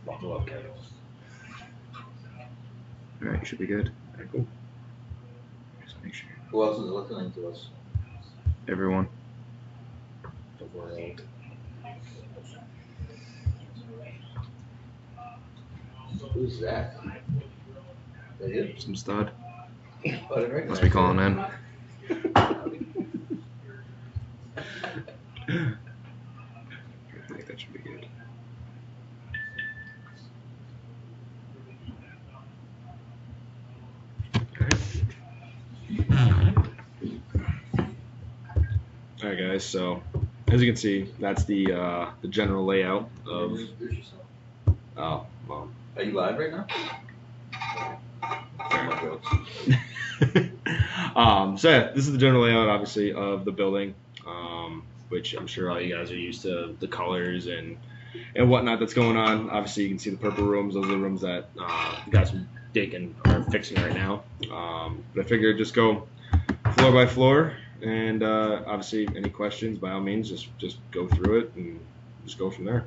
Buckle up, Kevin. All right, you should be good. All right, cool. Just make sure Who else is listening to us? everyone. The world. Who's that? That you? Some stud. Oh, I didn't recognize Must be calling that. in. I think that should be good. All right, guys. So, as you can see, that's the general layout of. Introduce yourself. Oh, well. Are you live right now? Fair enough. So yeah, this is the general layout, obviously, of the building, which I'm sure all you guys are used to the colors and whatnot that's going on. Obviously, you can see the purple rooms. Those are the rooms that the guys from Dakin are fixing right now. But I figured just go floor by floor, and obviously, any questions, by all means, just go through it and just go from there.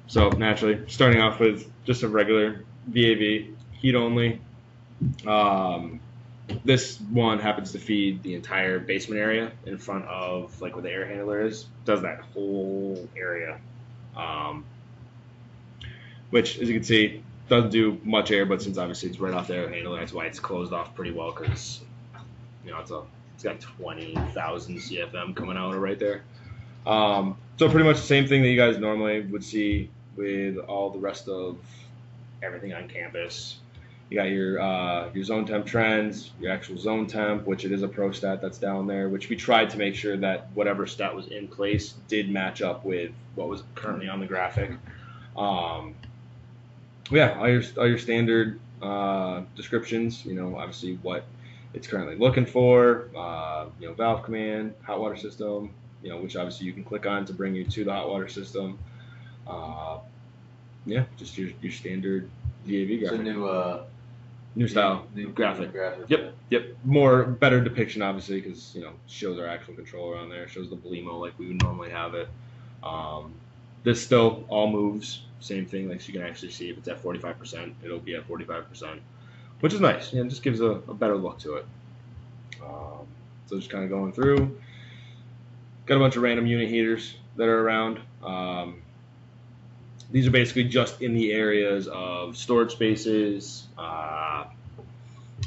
So naturally, starting off with just a regular VAV, heat only. This one happens to feed the entire basement area in front of like where the air handler is. Does that whole area, which as you can see doesn't do much air, but since obviously it's right off the air handler, that's why it's closed off pretty well because it's got 20,000 CFM coming out right there. So pretty much the same thing that you guys normally would see with all the rest of everything on campus. You got your zone temp trends, your actual zone temp, which it is a pro stat that's down there, which we tried to make sure that whatever stat was in place did match up with what was currently on the graphic. Yeah, all your standard descriptions. Obviously what it's currently looking for. Valve command, hot water system. Which obviously you can click on to bring you to the hot water system. Just your standard VAV graphic. It's a new style, new graphic. graphic. Yep. Better depiction, obviously, because shows our actual controller on there, shows the Blemo like we would normally have it. This still all moves, same thing. Like so you can actually see if it's at 45%, it'll be at 45%, which is nice. It just gives a better look to it. So just kind of going through. Got a bunch of random unit heaters that are around. These are basically just in the areas of storage spaces. I'm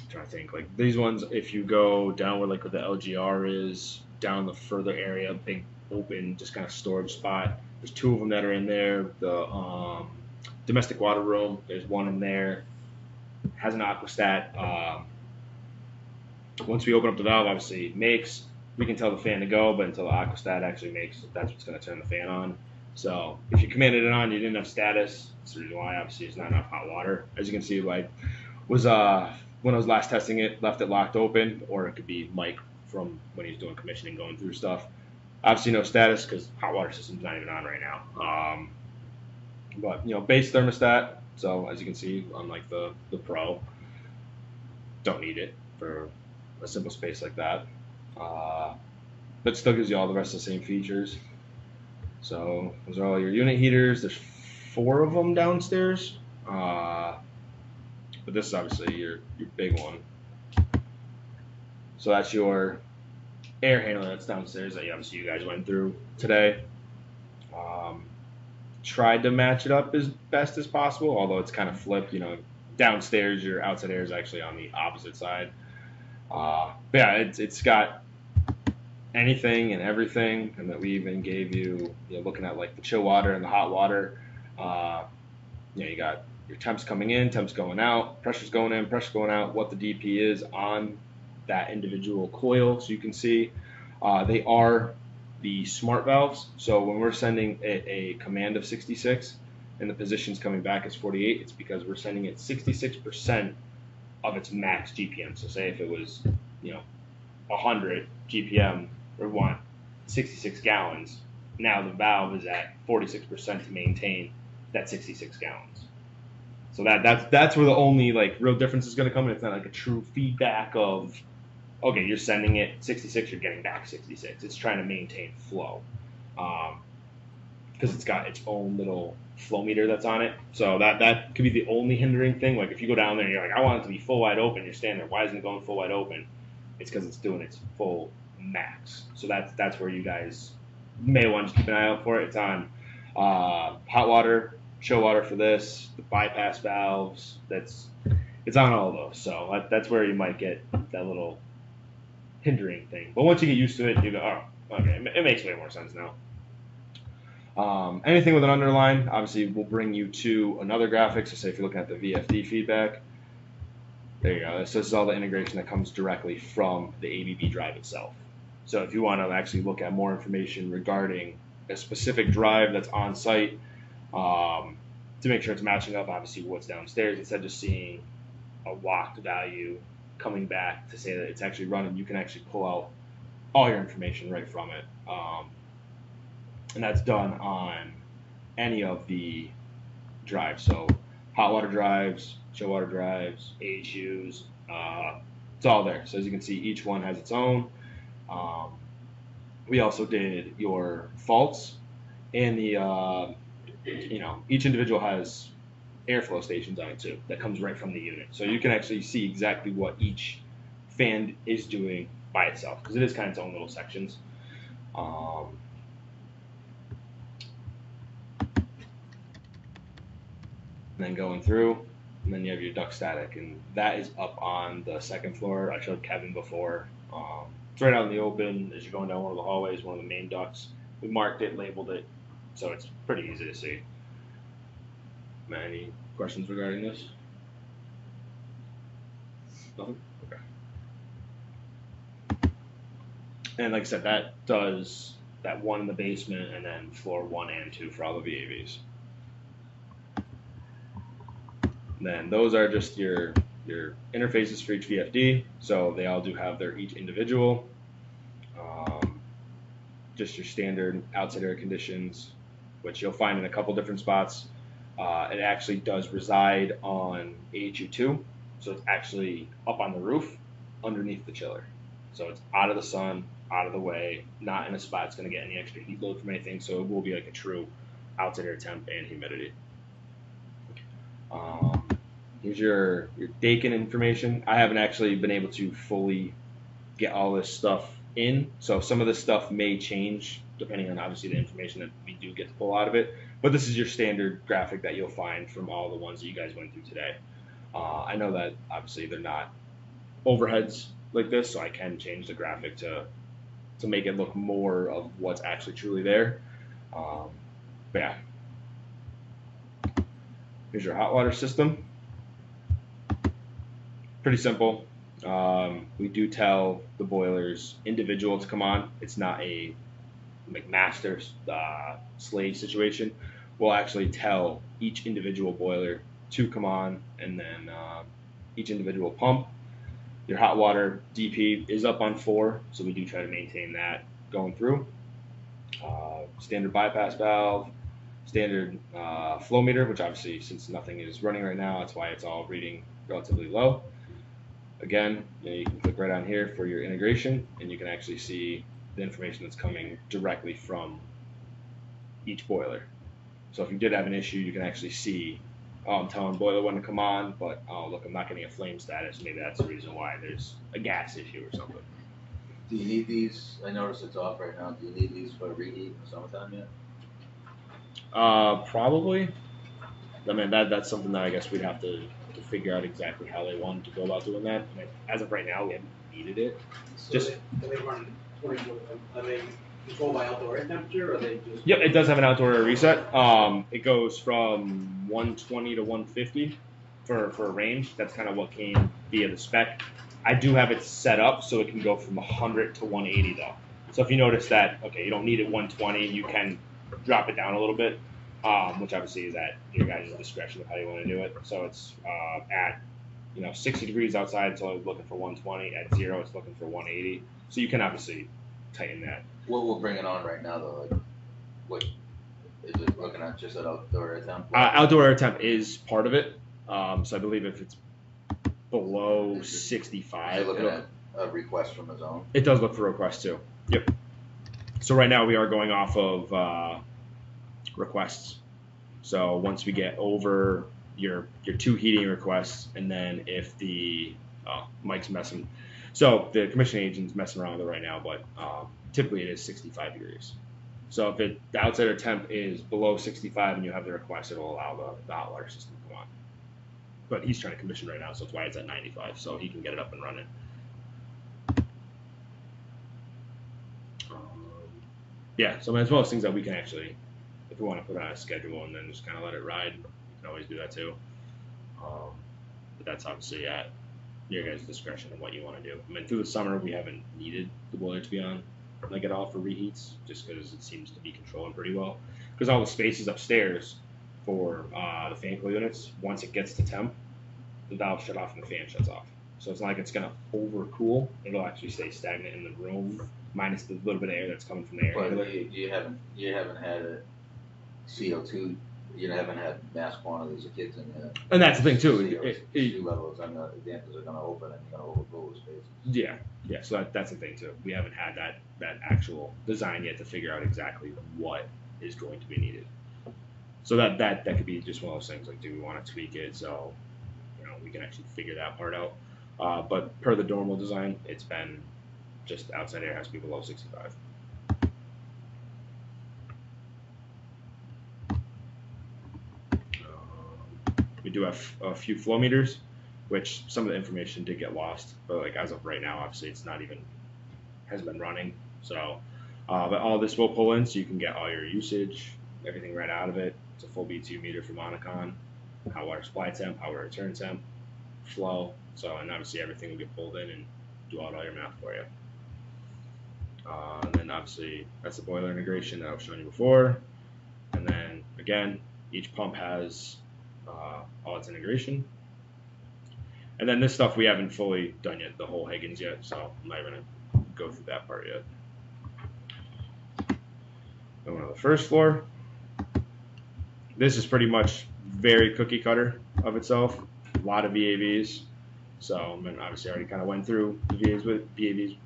trying to think. Like these ones, if you go down where the LGR is, down the further area, big open, just kind of storage spot. There's two of them that are in there. The domestic water room, there's one in there. Has an aquastat. Once we open up the valve, obviously it makes. We can tell the fan to go, but until the aquastat actually makes, that's what's going to turn the fan on. So if you commanded it on, you didn't have status. That's the reason why. Obviously, it's not enough hot water. As you can see, when I was last testing it, left it locked open, or it could be Mike from when he's doing commissioning, going through stuff. Obviously, no status because hot water system's not even on right now. But base thermostat. So as you can see, unlike the Pro, don't need it for a simple space like that. But still gives you all the rest of the same features. So those are all your unit heaters. There's 4 of them downstairs. But this is obviously your big one. So that's your air handler that's downstairs that obviously you guys went through today. Tried to match it up as best as possible, although it's kind of flipped. Downstairs your outside air is actually on the opposite side. But yeah, it's got anything and everything, and that we even gave you, looking at like the chill water and the hot water. You got your temps coming in, temps going out, pressure's going in, pressure going out, what the DP is on that individual coil, so you can see they are the smart valves. So when we're sending a command of 66 and the position's coming back as 48, it's because we're sending it 66% of its max GPM. So say if it was 100 GPM, or we want 66 gallons, now the valve is at 46% to maintain that 66 gallons. So that's where the only real difference is going to come in. It's not like a true feedback of, okay, you're sending it 66, you're getting back 66. It's trying to maintain flow. because it's got its own little flow meter that's on it. So that could be the only hindering thing. Like if you go down there and you're like, I want it to be full wide open, you're standing there, why isn't it going full wide open? It's because it's doing its full max. So that's where you guys may want to keep an eye out for it. It's on hot water, chill water for this, the bypass valves. It's on all of those. So that's where you might get that little hindering thing. But once you get used to it, you go, oh, okay, it makes way more sense now. Anything with an underline, obviously, will bring you to another graphic. So say if you're looking at the VFD feedback, there you go. So this is all the integration that comes directly from the ABB drive itself. So if you want to actually look at more information regarding a specific drive that's on site, to make sure it's matching up, obviously, what's downstairs, instead of just seeing a locked value coming back to say that it's actually running, you can actually pull out all your information right from it. And that's done on any of the drives. So hot water drives, chill water drives, AHUs, it's all there. So as you can see, each one has its own. We also did your faults, and the each individual has airflow stations on it too. That comes right from the unit, so you can actually see exactly what each fan is doing by itself, because it is kind of its own little sections. And then going through, and then you have your duct static, and that is up on the second floor. I showed Kevin before. It's right out in the open as you're going down one of the hallways, one of the main ducts. We marked it, labeled it, so it's pretty easy to see. Any questions regarding this? Nothing? Okay. And like I said, that does that one in the basement, and then floor 1 and 2 for all the VAVs. And then those are just your interfaces for each VFD, so they all do have their each individual. Just your standard outside air conditions, which you'll find in a couple different spots. It actually does reside on AHU2, so it's actually up on the roof underneath the chiller. So it's out of the sun, out of the way, not in a spot it's going to get any extra heat load from anything, so it will be like a true outside air temp and humidity. Here's your Dakin information. I haven't actually been able to fully get all this stuff in, so some of this stuff may change depending on obviously the information that we do get to pull out of it. But this is your standard graphic that you'll find from all the ones that you guys went through today. I know that obviously they're not overheads like this, so I can change the graphic to make it look more of what's actually truly there. But yeah. Here's your hot water system. Pretty simple. We do tell the boilers individual to come on. It's not a McMaster slave situation. We'll actually tell each individual boiler to come on, and then each individual pump. Your hot water DP is up on 4, so we do try to maintain that going through. Standard bypass valve, standard flow meter, which obviously since nothing is running right now, that's why it's all reading relatively low. Again, you can click right on here for your integration, and you can actually see the information that's coming directly from each boiler. So if you did have an issue, you can actually see, oh, I'm telling boiler 1 to come on, but oh, look, I'm not getting a flame status. Maybe that's the reason why there's a gas issue or something. Do you need these? I notice it's off right now. Do you need these for reheat in the summertime yet? Probably. I mean, that's something that I guess we'd have to figure out exactly how they wanted to go about doing that. I mean, as of right now, we haven't needed it. So they run 20, are they controlled by outdoor air temperature, or are they just? Yep, it does have an outdoor air reset. It goes from 120 to 150 for a range. That's kind of what came via the spec. I do have it set up so it can go from 100 to 180 though. So if you notice that, okay, you don't need it 120, you can drop it down a little bit, which obviously is at your guys' discretion of how you want to do it. So it's at 60 degrees outside, so it's looking for 120. At 0, it's looking for 180. So you can obviously tighten that. What we'll bring it on right now though, like, what is it looking at? Just at outdoor air temp? Outdoor air temp is part of it. So I believe if it's below 65, is it looking at a request from the zone? It does look for requests too. Yep. So right now we are going off of requests. So once we get over your 2 heating requests, and then if the Mike's messing, so the commissioning agent's messing around with it right now, but typically it is 65 degrees. So if the outside air temp is below 65 and you have the request, it'll allow the hot water system to come on. But he's trying to commission right now, so that's why it's at 95, so he can get it up and running. Yeah, so I mean, it's one of those things that we can actually, if we want to put on a schedule and then just kind of let it ride, we can always do that too. But that's obviously at your guys' discretion of what you want to do. I mean, through the summer, we haven't needed the boiler to be on like at all for reheats, just because it seems to be controlling pretty well. Because all the spaces upstairs for the fan coil units, once it gets to temp, the valve shut off and the fan shuts off. So it's not like it's going to overcool. It'll actually stay stagnant in the room, minus the little bit of air that's coming from the air handler. But you haven't had a CO2. You haven't had mass quantities of kids in there. And that's the thing too. CO2 levels, the dampers are going to open and you're going to overflow the spaces. Yeah. So that's the thing too. We haven't had that actual design yet to figure out exactly what is going to be needed. So that could be just one of those things. Like, do we want to tweak it so we can actually figure that part out? But per the normal design, it's been just outside air has to be below 65. We do have a few flow meters, which some of the information did get lost, but like as of right now, obviously it's not even hasn't been running. So, but all this will pull in, so you can get all your usage, everything right out of it. It's a full BTU meter from Monacon, hot water supply temp, hot water return temp, flow. So, and obviously everything will get pulled in and do all your math for you. And then obviously that's the boiler integration that I was showing you before. And then again, each pump has all its integration. And then this stuff we haven't fully done yet, the whole Higgins yet, so I'm not going to go through that part yet. Then on the first floor, this is pretty much very cookie cutter of itself. A lot of VAVs. So I mean, obviously I already kind of went through the VAVs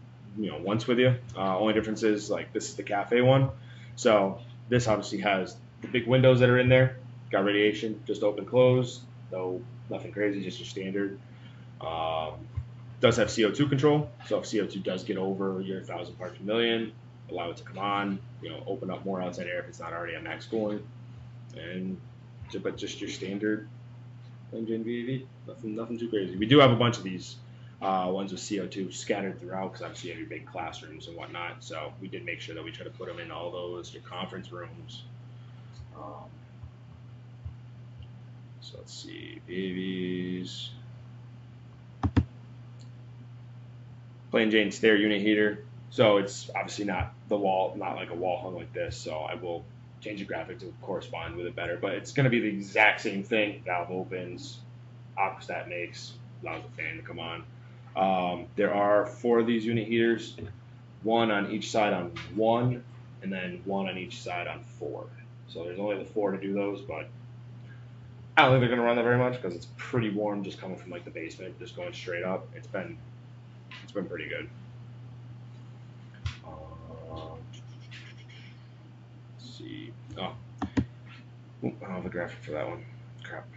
once with you. Only difference is like this is the cafe one. So this obviously has the big windows that are in there. Got radiation, just open, close, no, nothing crazy, just your standard. Does have CO2 control, so if CO2 does get over your 1,000 parts per million, allow it to come on, open up more outside air if it's not already at max cooling, and but just your standard engine VAV, nothing too crazy. We do have a bunch of these ones with CO2 scattered throughout because obviously you have your big classrooms and whatnot, so we did make sure that we try to put them in all those, your conference rooms. So let's see, VAVs. Plain Jane stair unit heater. So it's obviously not like a wall hung like this. So I will change the graphic to correspond with it better. But it's going to be the exact same thing. Valve opens, aquastat makes, allows the fan to come on. There are 4 of these unit heaters, 1 on each side on 1, and then 1 on each side on 4. So there's only the 4 to do those, but I don't think they're going to run that very much because it's pretty warm just coming from like the basement, just going straight up. It's been pretty good. Let's see. Oh, I don't have a graphic for that one. Crap.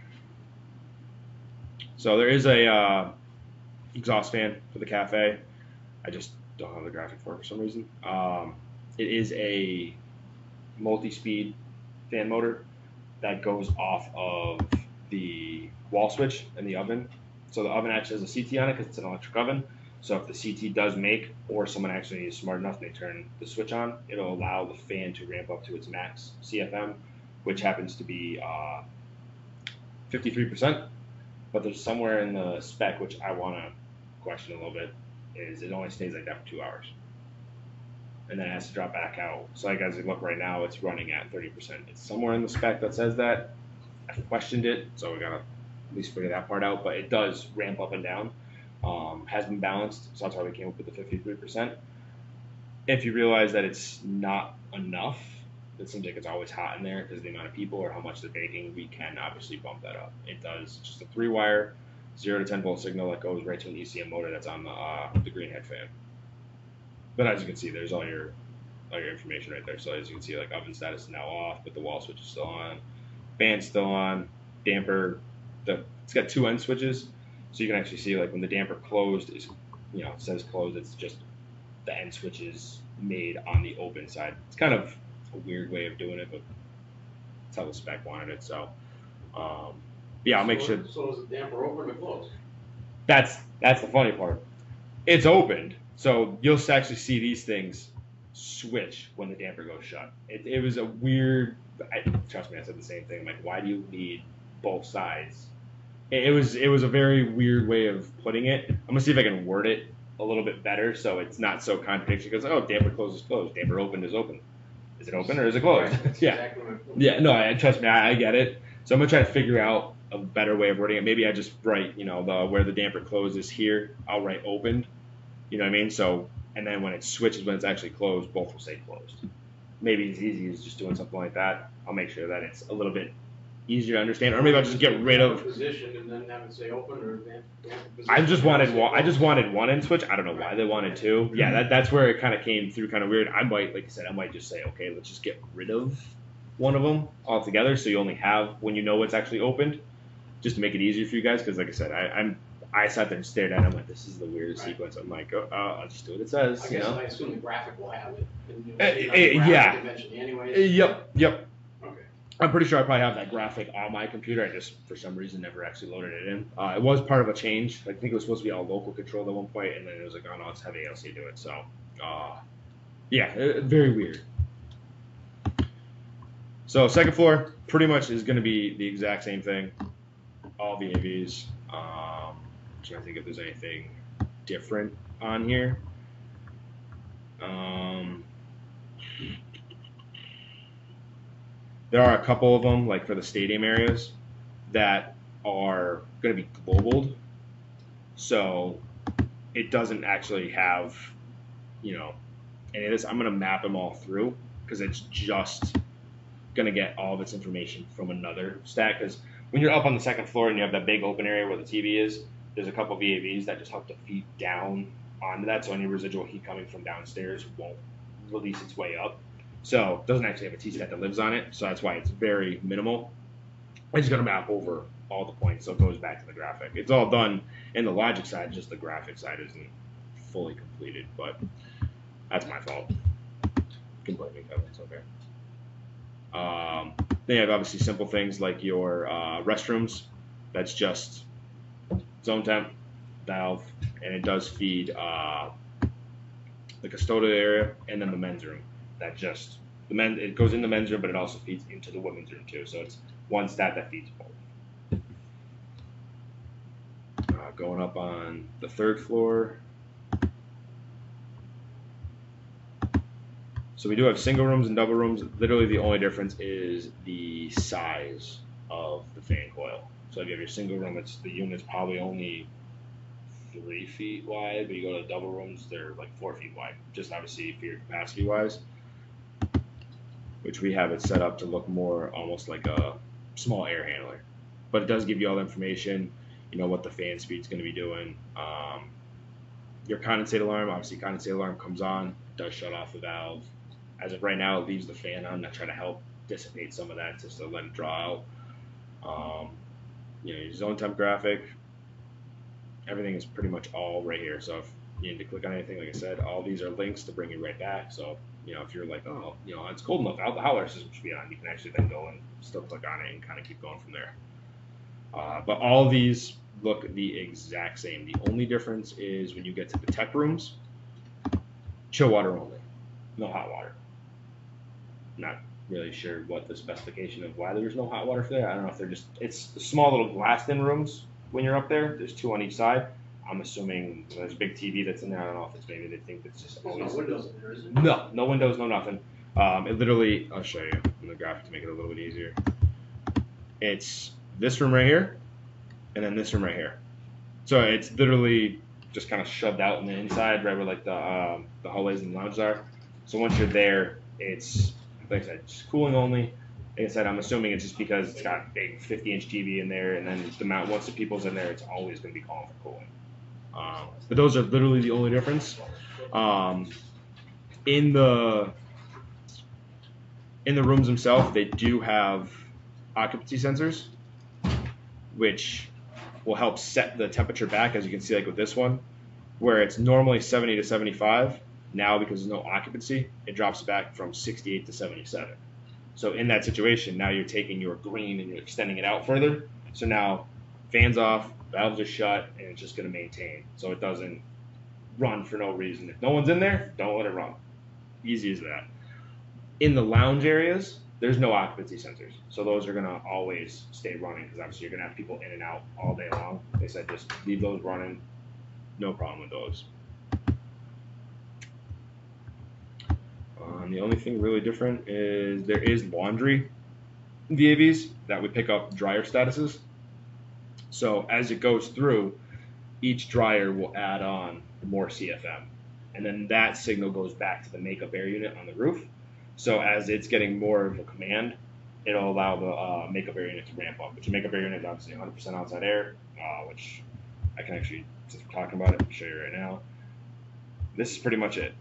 So there is a exhaust fan for the cafe. I just don't have the graphic for some reason. It is a multi-speed fan motor that goes off of the wall switch in the oven. So the oven actually has a CT on it because it's an electric oven. So if the CT does make, or someone actually is smart enough and they turn the switch on, it'll allow the fan to ramp up to its max CFM, which happens to be 53%. But there's somewhere in the spec, which I want to question a little bit, is it only stays like that for 2 hours. And then it has to drop back out. So like as you look right now, it's running at 30%. It's somewhere in the spec that says that. I've questioned it, so we got to at least figure that part out. But it does ramp up and down. Has been balanced, so that's why we came up with the 53%. If you realize that it's not enough, it seems like it's always hot in there because of the amount of people or how much they're baking, we can obviously bump that up. It does just a 3-wire, 0 to 10 volt signal that goes right to an ECM motor that's on the green head fan. But as you can see, there's all your all your information right there. So as you can see, like oven status is now off, but the wall switch is still on, fan's still on, damper. It's got 2 end switches, so you can actually see like when the damper closed is, it says closed. It's just the end switch is made on the open side. It's kind of a weird way of doing it, but that's how the spec wanted it. So, yeah, I'll make sure. So is the damper open or closed? That's the funny part. It's opened, so you'll actually see these things switch when the damper goes shut. It was a weird. Trust me, I said the same thing. I'm like, why do you need both sides? It was a very weird way of putting it. I'm gonna see if I can word it a little bit better so it's not so contradictory. Because damper closed is closed, damper opened is open. Is it open or is it closed? Right, that's Yeah. exactly my point. Yeah, no, trust me, I get it. So I'm gonna try to figure out a better way of wording it. Maybe I just write, where the damper closes here, I'll write opened. You know what I mean? So, and then when it switches, when it's actually closed, both will say closed. Maybe as easy as just doing something like that. I'll make sure that it's a little bit easier to understand, or maybe I'll just get rid of. Position and then have it say open or damper position. I just wanted one end switch. I don't know why they wanted 2. Yeah, that's where it kind of came through, kind of weird. I might just say, okay, let's just get rid of one of them altogether, so you only have when you know it's actually opened, just to make it easier for you guys. Because like I said, I sat there and stared at it. I'm like, this is the weirdest sequence. I'm like, I'll just do what it says. I assume the graphic will have it. And Yeah. Eventually, anyways. Yep. Okay. I'm pretty sure I probably have that graphic on my computer. I just, for some reason, never actually loaded it in. It was part of a change. I think it was supposed to be all local controlled at one point, and then it was like, oh no, let's have ALC do it. So, very weird. So, second floor pretty much is going to be the exact same thing. All VAVs. I'm trying to think if there's anything different on here. There are a couple of them, like for the stadium areas, that are going to be globaled. So it doesn't actually have, any of this. I'm going to map them all through because it's just going to get all of its information from another stack. Because when you're up on the second floor and you have that big open area where the TV is, there's a couple VAVs that just help to feed down onto that. So any residual heat coming from downstairs won't release its way up. So it doesn't actually have a T-stat that lives on it, so that's why it's very minimal. I just got to map over all the points, so it goes back to the graphic. It's all done in the logic side, just the graphic side isn't fully completed, but that's my fault. You can blame me, Kevin, it's okay. Then you have obviously simple things like your restrooms. That's just zone temp, valve, and it does feed the custodial area and then the men's room. That just it goes in the men's room, but it also feeds into the women's room too. So it's one stat that feeds both. Going up on the third floor. So we do have single rooms and double rooms. Literally the only difference is the size of the fan coil. So if you have your single room, the unit's probably only 3 feet wide, but you go to double rooms, they're like 4 feet wide, just obviously for your capacity wise. Which we have it set up to look more almost like a small air handler. But it does give you all the information, what the fan speed's going to be doing. Your condensate alarm, obviously condensate alarm comes on, it does shut off the valve. As of right now, it leaves the fan on. I try to help dissipate some of that just to let it draw out. Your zone temp graphic, everything is pretty much all right here. So if you need to click on anything, like I said, all these are links to bring you right back. So if you're like, it's cold enough out, the howler system should be on, you can actually then go and still click on it and kind of keep going from there. But all of these look the exact same. The only difference is when you get to the tech rooms, chill water only, no hot water. Not really sure what the specification of why there's no hot water for that. I don't know if it's small little glassed-in rooms when you're up there. There's 2 on each side. I'm assuming there's a big TV that's in there. I don't know if it's maybe they think it's just There's always. no windows in there, is there? No windows, no nothing. It literally, I'll show you in the graphic to make it a little bit easier. It's this room right here, and then this room right here. So it's literally just kind of shoved out in the inside, right where like the hallways and lounges are. So once you're there, it's like I said, just cooling only. Like I said, I'm assuming it's just because it's got a big 50-inch TV in there, and then once the people's in there, it's always going to be calling for cooling. But those are literally the only difference. In the In the rooms themselves, they do have occupancy sensors, which will help set the temperature back, as you can see, like with this one, where it's normally 70 to 75. Now, because there's no occupancy, it drops back from 68 to 77. So in that situation, now you're taking your green and you're extending it out further. So now fans off, valves are shut, and it's just going to maintain. So it doesn't run for no reason. If no one's in there, don't let it run. Easy as that. In the lounge areas, there's no occupancy sensors. So those are going to always stay running because obviously you're going to have people in and out all day long. They said just leave those running. No problem with those. The only thing really different is there is laundry VAVs that would pick up dryer statuses. So as it goes through, each dryer will add on more CFM. And then that signal goes back to the makeup air unit on the roof. So as it's getting more of a command, it'll allow the makeup air unit to ramp up. Which the makeup air unit is obviously 100% outside air, which I can actually, since we're talking about it, show you right now. This is pretty much it.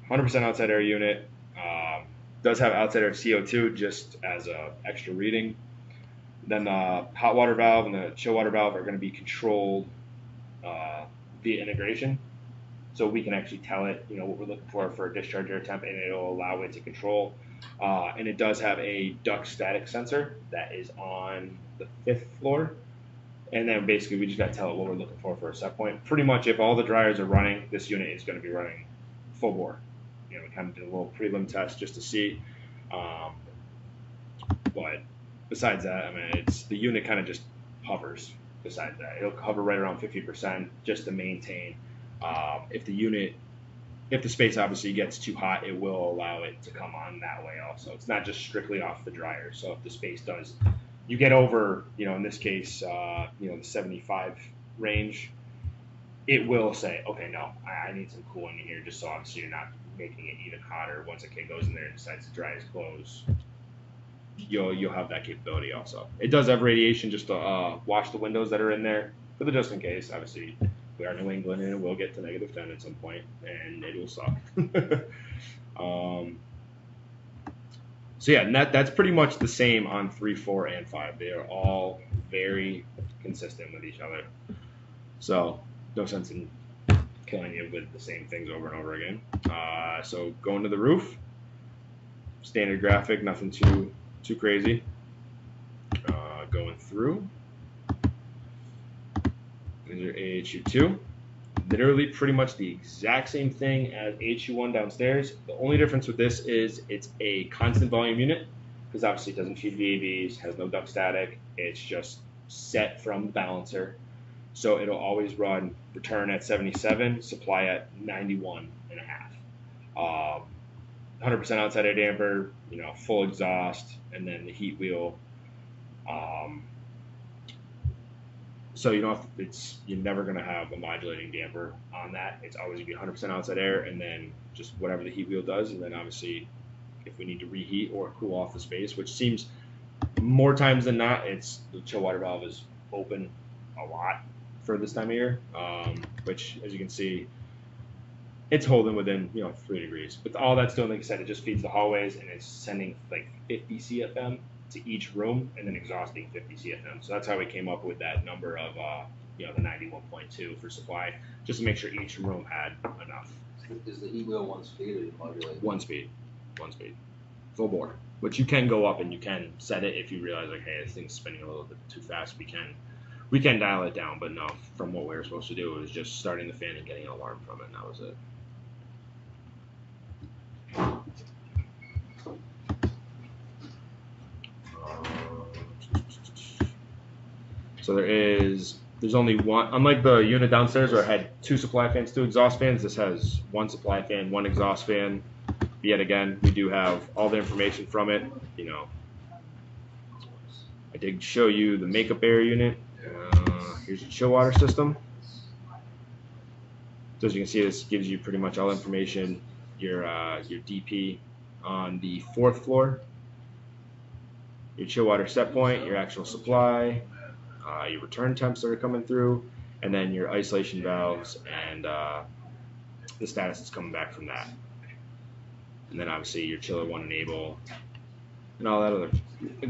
100% outside air unit. Does have outside air CO2 just as a extra reading. Then the hot water valve and the chill water valve are going to be controlled via integration. So we can actually tell it, what we're looking for a discharge air temp, and it'll allow it to control. And it does have a duct static sensor that is on the 5th floor. And then basically we just got to tell it what we're looking for a set point. Pretty much if all the dryers are running, this unit is going to be running full bore. We kind of did a little prelim test just to see. But besides that, I mean, the unit kind of just hovers. Besides that, it'll hover right around 50% just to maintain. If the space obviously gets too hot, it will allow it to come on that way also. It's not just strictly off the dryer. So if the space does, you get over, in this case, the 75 range, it will say, okay, no, I need some cooling in here, just so obviously you're not making it even hotter. Once a kid goes in there and decides to dry his clothes, you'll have that capability also. It does have radiation just to wash the windows that are in there, for the just in case. Obviously, we are New England and it will get to -10 at some point, and it will suck. So yeah, and that's pretty much the same on 3, 4, and 5. They are all very consistent with each other. So no sense in killing you with the same things over and over again. So going to the roof, standard graphic, nothing too crazy. Going through, these are AHU2. Literally pretty much the exact same thing as AHU1 downstairs. The only difference with this is it's a constant volume unit, because obviously it doesn't feed VAVs, has no duct static. It's just set from the balancer. So it'll always run return at 77, supply at 91.5. 100% outside air damper, full exhaust, and then the heat wheel. So you're never going to have a modulating damper on that. It's always going to be 100% outside air, and then just whatever the heat wheel does. And then obviously, if we need to reheat or cool off the space, which seems more times than not, the chill water valve is open a lot for this time of year, which, as you can see, it's holding within 3 degrees. But all that's doing, like I said, it just feeds the hallways, and it's sending like 50 CFM to each room, and then exhausting 50 CFM. So that's how we came up with that number of the 91.2 for supply, just to make sure each room had enough. Is the heat wheel 1 speed or you modulate? 1 speed, full bore. Which you can go up and you can set it if you realize like, hey, this thing's spinning a little bit too fast. We can dial it down, but no, from what we were supposed to do, it was just starting the fan and getting an alarm from it, and that was it. So there's only one, unlike the unit downstairs where I had 2 supply fans, 2 exhaust fans, this has 1 supply fan, 1 exhaust fan. Yet again, we do have all the information from it. I did show you the makeup air unit. Here's your chill water system. So as you can see, this gives you pretty much all information. Your DP on the 4th floor, your chill water set point, your actual supply, your return temps that are coming through, and then your isolation valves and the status that's coming back from that. And then obviously your chiller 1 enable, and all that other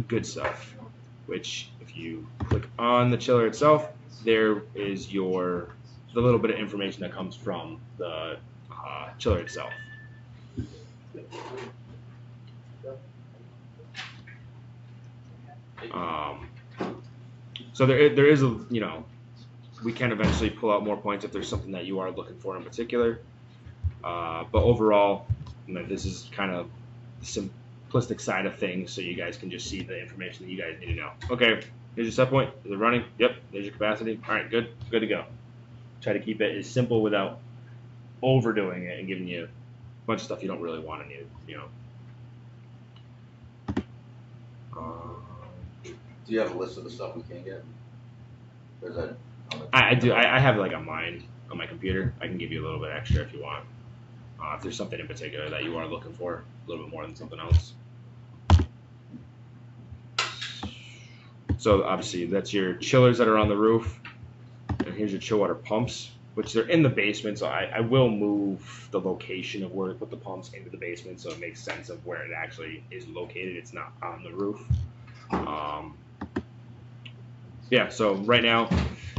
good stuff. Which, if you click on the chiller itself, there is the little bit of information that comes from the chiller itself. So there is a, we can eventually pull out more points if there's something that you are looking for in particular. But overall, this is kind of the simplistic side of things, so you guys can just see the information that you guys need to know. Okay, here's your set point. Is it running? Yep. There's your capacity. All right, good to go. Try to keep it as simple without overdoing it and giving you a bunch of stuff you don't really want to need. Do you have a list of the stuff we can get? Or is that I do. I have like a mind on my computer. I can give you a little bit extra if you want. If there's something in particular that you are looking for, a little bit more than something else. So obviously that's your chillers that are on the roof, and here's your chill water pumps, which they're in the basement. So I will move the location of where to put the pumps into the basement, so it makes sense of where it actually is located. It's not on the roof. Yeah. So right now,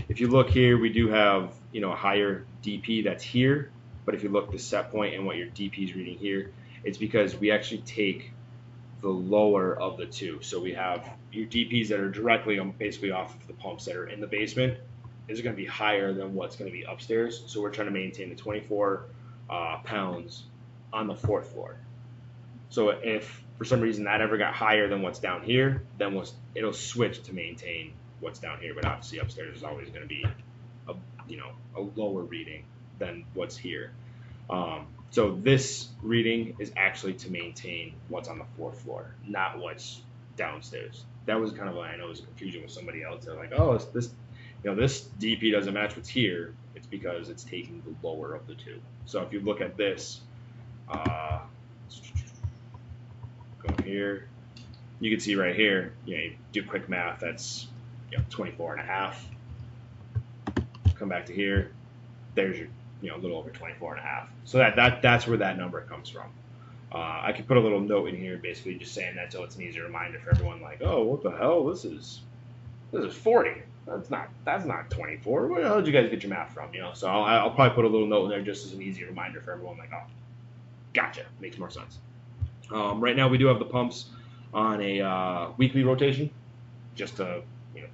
if you look here, we do have a higher DP that's here. But if you look the set point and what your DP is reading here, it's because we actually take the lower of the two. So we have your DPs that are directly basically off of the pumps that are in the basement is going to be higher than what's going to be upstairs. So we're trying to maintain the 24 pounds on the 4th floor. So if for some reason that ever got higher than what's down here, then it'll switch to maintain what's down here. But obviously upstairs is always going to be a lower reading than what's here. So this reading is actually to maintain what's on the 4th floor, not what's downstairs. That was kind of I know was a confusion with somebody else. They're like, oh, this DP doesn't match what's here. It's because it's taking the lower of the two. So if you look at this, go here, you can see right here, you do quick math, that's 24 and a half. Come back to here, there's your a little over 24 and a half. So that's where that number comes from. I could put a little note in here basically just saying that so it's an easy reminder for everyone, like, oh, what the hell, this is 40. That's not 24. Where the hell did you guys get your math from? So I'll probably put a little note in there just as an easy reminder for everyone, like, oh, gotcha, makes more sense. Right now we do have the pumps on a weekly rotation just to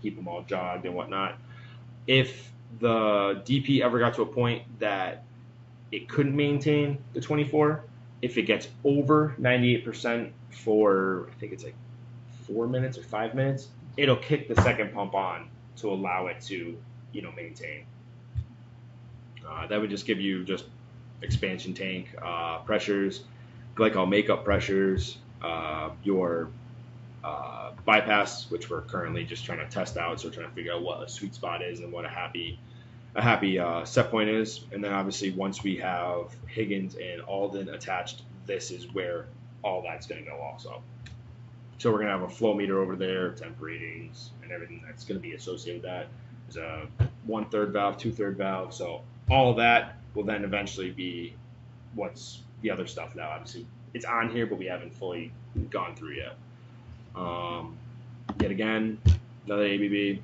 keep them all jogged and whatnot. If the DP ever got to a point that it couldn't maintain the 24, if it gets over 98% for, I think it's like 4 minutes or 5 minutes, it'll kick the second pump on to allow it to, maintain. That would just give you just expansion tank pressures, glycol makeup pressures, your bypass, which we're currently just trying to test out. So we're trying to figure out what a sweet spot is and what a happy set point is. And then obviously once we have Higgins and Alden attached, this is where all that's going to go also. So we're going to have a flow meter over there, temp readings, and everything that's going to be associated with that. There's a 1/3 valve, 2/3 valve. So all of that will then eventually be what's the other stuff now. Obviously it's on here, but we haven't fully gone through yet. Yet again, another ABB.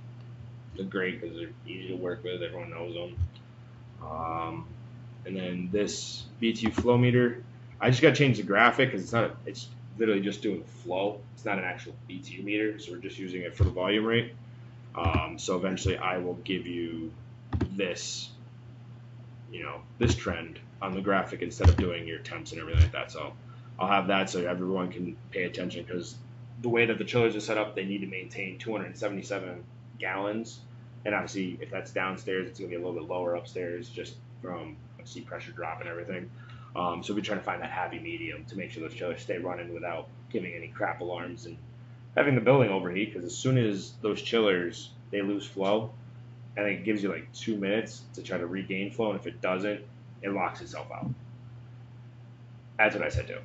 They're great because they're easy to work with. Everyone knows them. And then this BTU flow meter. I just got to change the graphic because it's literally just doing flow. It's not an actual BTU meter, so we're just using it for the volume rate. So eventually I will give you this, this trend on the graphic instead of doing your temps and everything like that. So I'll have that so everyone can pay attention because the way that the chillers are set up, they need to maintain 277 gallons. And obviously, if that's downstairs, it's going to be a little bit lower upstairs just from sea pressure drop and everything. So we're trying to find that happy medium to make sure those chillers stay running without giving any crap alarms and having the building overheat. Because as soon as those chillers, they lose flow, I think it gives you like 2 minutes to try to regain flow. And if it doesn't, it locks itself out. That's what I said too.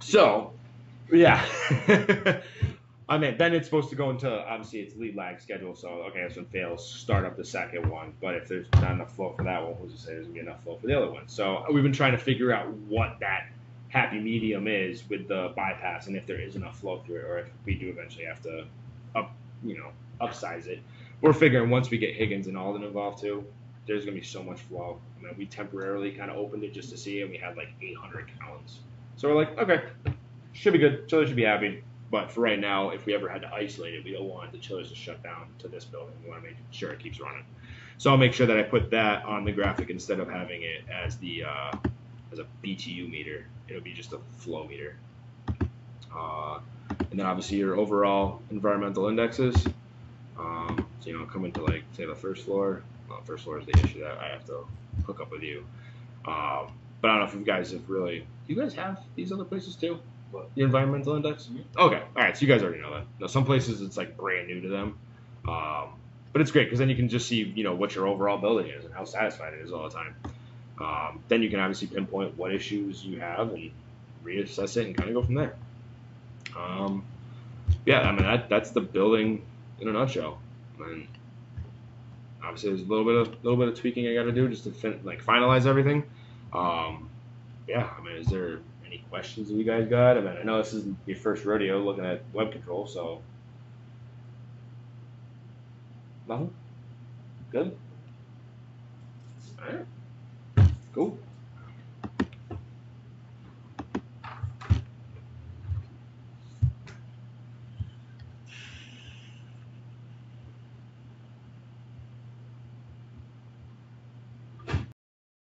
So, yeah. I mean, then it's supposed to go into, obviously, it's lead lag schedule. So, okay, this one fails, start up the second one. But if there's not enough flow for that one, who's to say there's going to be enough flow for the other one? So we've been trying to figure out what that happy medium is with the bypass, and if there is enough flow through it, or if we do eventually have to upsize it. We're figuring once we get Higgins and Alden involved too, there's gonna be so much flow. I mean, we temporarily kind of opened it just to see, and we had like 800 gallons. So we're like, okay, should be good. Chillers should be happy. But for right now, if we ever had to isolate it, we don't want the chillers to shut down to this building. We want to make sure it keeps running. So I'll make sure that I put that on the graphic instead of having it as the as a BTU meter. It'll be just a flow meter. And then obviously your overall environmental indexes. So come into like say the first floor. Well, first floor is the issue that I have to hook up with you. But I don't know if you guys have really. Do you guys have these other places too? What? The environmental index? Mhm. Okay, all right. So you guys already know that. Now some places it's like brand new to them, but it's great because then you can just see what your overall building is and how satisfied it is all the time. Then you can obviously pinpoint what issues you have and reassess it and kind of go from there. Yeah, I mean that's the building in a nutshell. And obviously there's a little bit of tweaking I got to do just to finalize everything. Yeah, I mean, is there any questions that you guys got? I mean, I know this isn't your first rodeo looking at web control, so nothing. Good. All right. Cool.